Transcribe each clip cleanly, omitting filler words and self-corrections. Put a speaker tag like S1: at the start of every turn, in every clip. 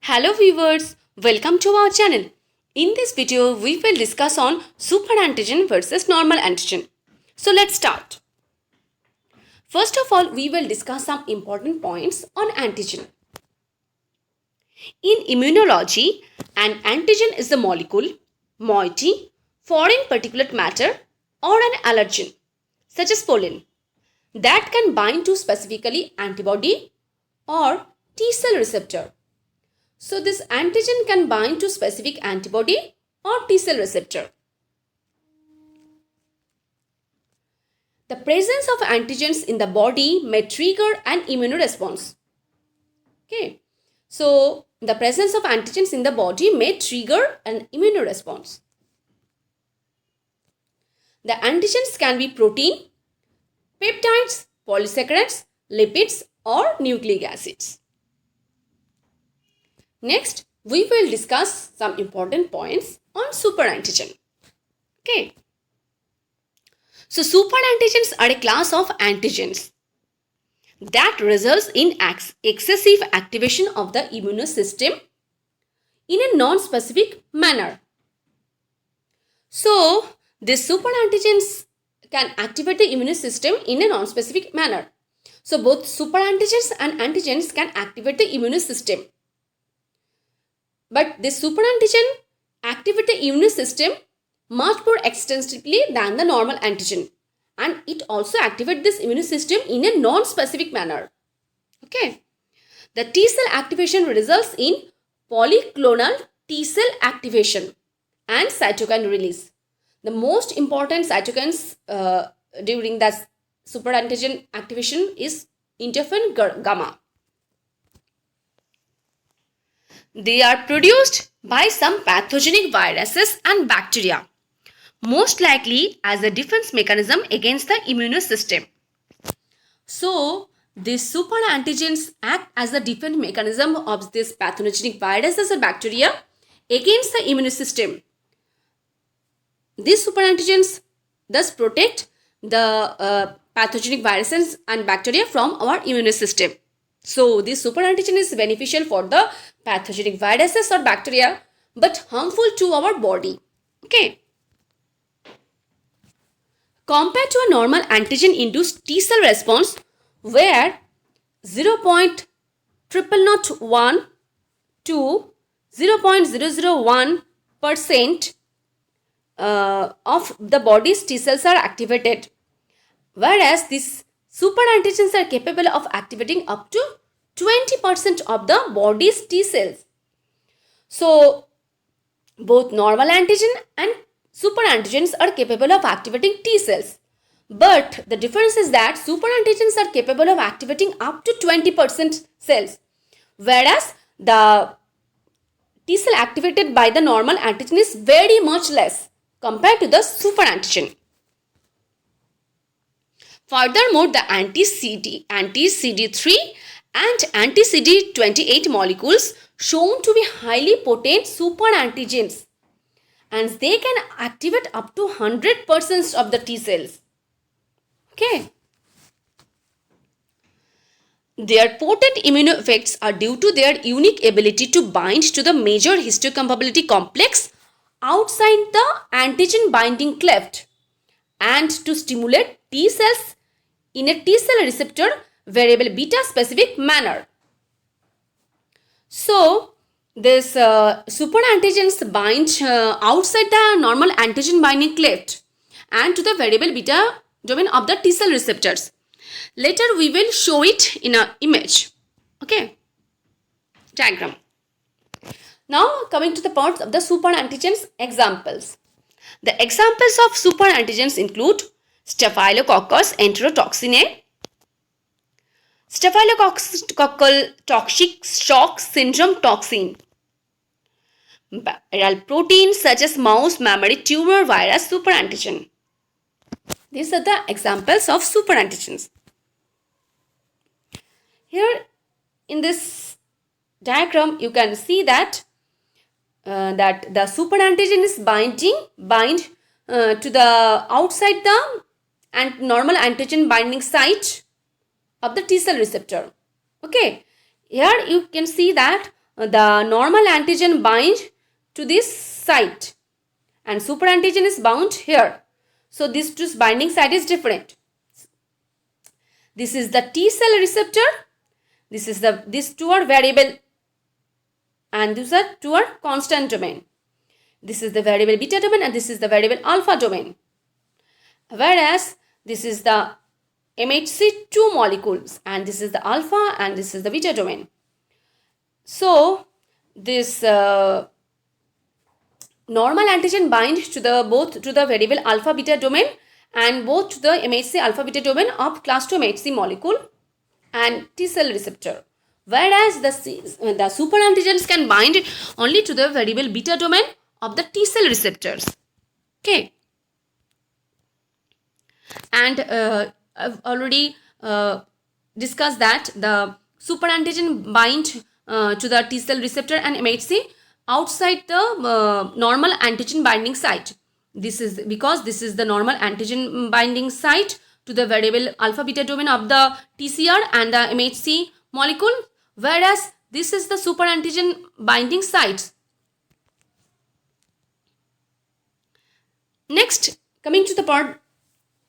S1: Hello viewers, welcome to our channel. In this video, we will discuss on superantigen versus normal antigen. So let's start. First of all, we will discuss some important points on antigen. In immunology, an antigen is a molecule, moiety, foreign particulate matter or an allergen, such as pollen, that can bind to specifically antibody or T cell receptor. So this antigen can bind to specific antibody or T cell receptor. The presence of antigens in the body may trigger an immune response. Okay. So the presence of antigens in the body may trigger an immune response. The antigens can be protein, peptides, polysaccharides, lipids or nucleic acids. Next, we will discuss some important points on superantigen. Okay. So, superantigens are a class of antigens that results in excessive activation of the immune system in a non-specific manner. So, these superantigens can activate the immune system in a non-specific manner. So, both superantigens and antigens can activate the immune system. But this superantigen activates the immune system much more extensively than the normal antigen. And it also activates this immune system in a non-specific manner. Okay. The T cell activation results in polyclonal T cell activation and cytokine release. The most important cytokines during the superantigen activation is interferon gamma. They are produced by some pathogenic viruses and bacteria, most likely as a defense mechanism against the immune system. So, these superantigens act as a defense mechanism of these pathogenic viruses or bacteria against the immune system. These superantigens thus protect the pathogenic viruses and bacteria from our immune system. So, this superantigen is beneficial for the pathogenic viruses or bacteria but harmful to our body. Okay. Compared to a normal antigen-induced T cell response where 0.0001 to 0.001% of the body's T cells are activated, whereas these superantigens are capable of activating up to 20% of the body's T cells. So, both normal antigen and superantigens are capable of activating T cells. But the difference is that superantigens are capable of activating up to 20% cells, whereas the T cell activated by the normal antigen is very much less compared to the superantigen. Furthermore, the anti-CD3 and anti-CD28 molecules shown to be highly potent superantigens, and they can activate up to 100% of the T cells. Okay. Their potent immune effects are due to their unique ability to bind to the major histocompatibility complex outside the antigen binding cleft and to stimulate T cells in a T cell receptor variable beta specific manner. So, this superantigens bind outside the normal antigen binding cleft and to the variable beta domain of the T cell receptors. Later we will show it in an image. Okay. Diagram. Now coming to the parts of the superantigens examples. The examples of superantigens include Staphylococcus enterotoxinae, Staphylococcal toxic shock syndrome toxin, viral proteins such as mouse mammary tumor virus superantigen. These are the examples of superantigens. Here in this diagram you can see that the superantigen is bind to the outside the normal antigen binding site of the T cell receptor. Okay. Here you can see that the normal antigen binds to this site and superantigen is bound here. So this two binding site is different. This is the T cell receptor. These two are variable and these are two are constant domain. This is the variable beta domain and this is the variable alpha domain. Whereas this is the MHC2 molecules and this is the alpha and this is the beta domain. So this normal antigen binds to the both to the variable alpha beta domain and both to the MHC alpha beta domain of class 2 MHC molecule and T cell receptor. Whereas the superantigens can bind only to the variable beta domain of the T cell receptors. Okay. And I've already discussed that the superantigen bind to the T cell receptor and MHC outside the normal antigen binding site. This is because this is the normal antigen binding site to the variable alpha beta domain of the TCR and the MHC molecule, whereas this is the superantigen binding sites. Next, coming to the part,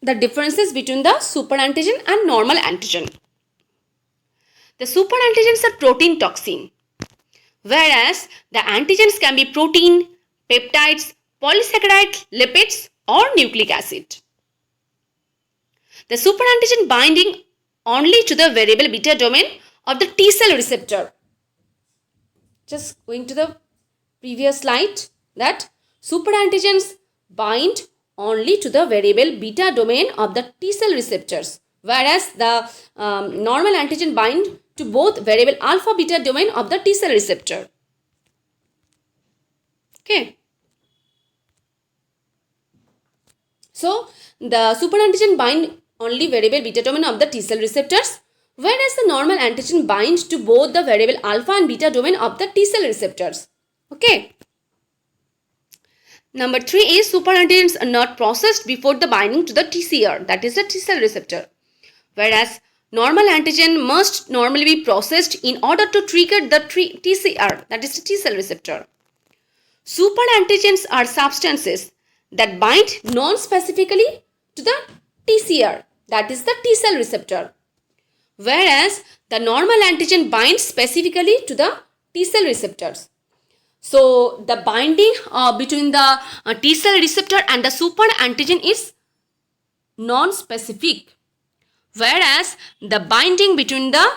S1: the differences between the superantigen and normal antigen. The superantigens are protein toxin, whereas the antigens can be protein, peptides, polysaccharides, lipids or nucleic acid. The superantigen binding only to the variable beta domain of the T cell receptor. Just going to the previous slide, that superantigens bind only to the variable beta domain of the T cell receptors, whereas the normal antigen bind to both variable alpha beta domain of the T cell receptor. Okay. So the superantigen bind only variable beta domain of the T cell receptors, whereas the normal antigen binds to both the variable alpha and beta domain of the T cell receptors. Okay. Number 3 is superantigens are not processed before the binding to the TCR, that is the T cell receptor, whereas normal antigen must normally be processed in order to trigger the TCR, that is the T cell receptor. Superantigens are substances that bind non-specifically to the TCR, that is the T cell receptor, whereas the normal antigen binds specifically to the T cell receptors. So the binding between the T cell receptor and the superantigen is non-specific, whereas the binding between the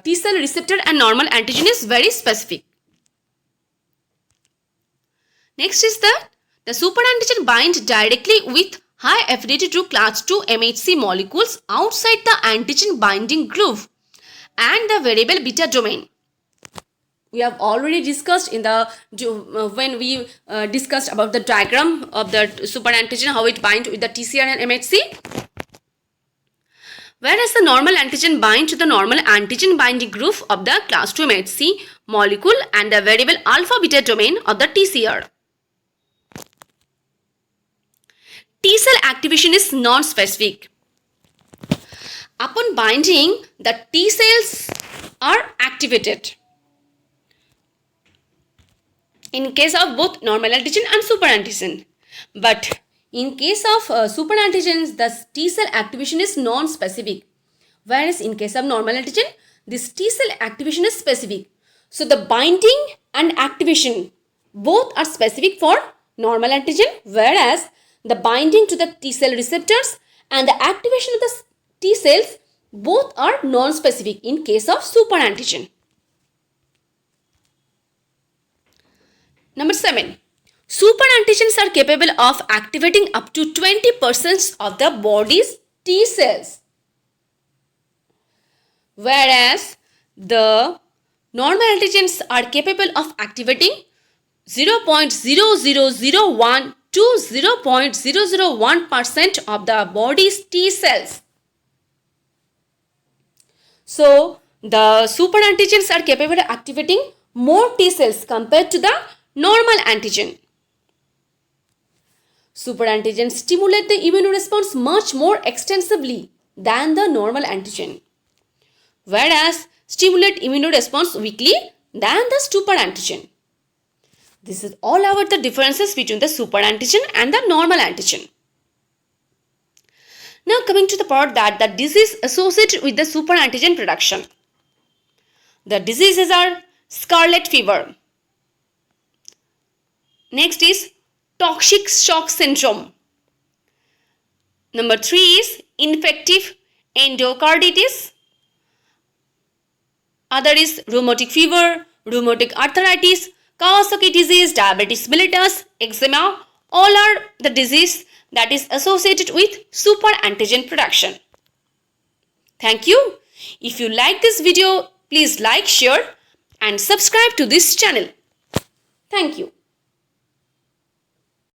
S1: T cell receptor and normal antigen is very specific. Next is that the superantigen binds directly with high affinity to class 2 MHC molecules outside the antigen binding groove and the variable beta domain. We have already discussed in the when we discussed about the diagram of the superantigen, how it binds with the TCR and MHC. Whereas the normal antigen binds to the normal antigen binding groove of the class 2 MHC molecule and the variable alpha beta domain of the TCR. T cell activation is non-specific. Upon binding, the T cells are activated in case of both normal antigen and superantigen. But in case of superantigens, the T cell activation is non-specific, whereas in case of normal antigen, this T cell activation is specific. So the binding and activation both are specific for normal antigen, whereas the binding to the T cell receptors and the activation of the T cells both are non-specific in case of superantigen. Number 7. Superantigens are capable of activating up to 20% of the body's T cells, whereas the normal antigens are capable of activating 0.0001 to 0.001% of the body's T cells. So the superantigens are capable of activating more T cells compared to the normal antigen. Superantigens stimulate the immune response much more extensively than the normal antigen, whereas stimulate immune response weakly than the superantigen. This is all about the differences between the superantigen and the normal antigen. Now coming to the part that the disease associated with the superantigen production. The diseases are scarlet fever. Next is toxic shock syndrome. Number 3 is infective endocarditis. Other is rheumatic fever, rheumatoid arthritis, Kawasaki disease, diabetes mellitus, eczema. All are the disease that is associated with superantigen production. Thank you. If you like this video, please like, share and subscribe to this channel. Thank you.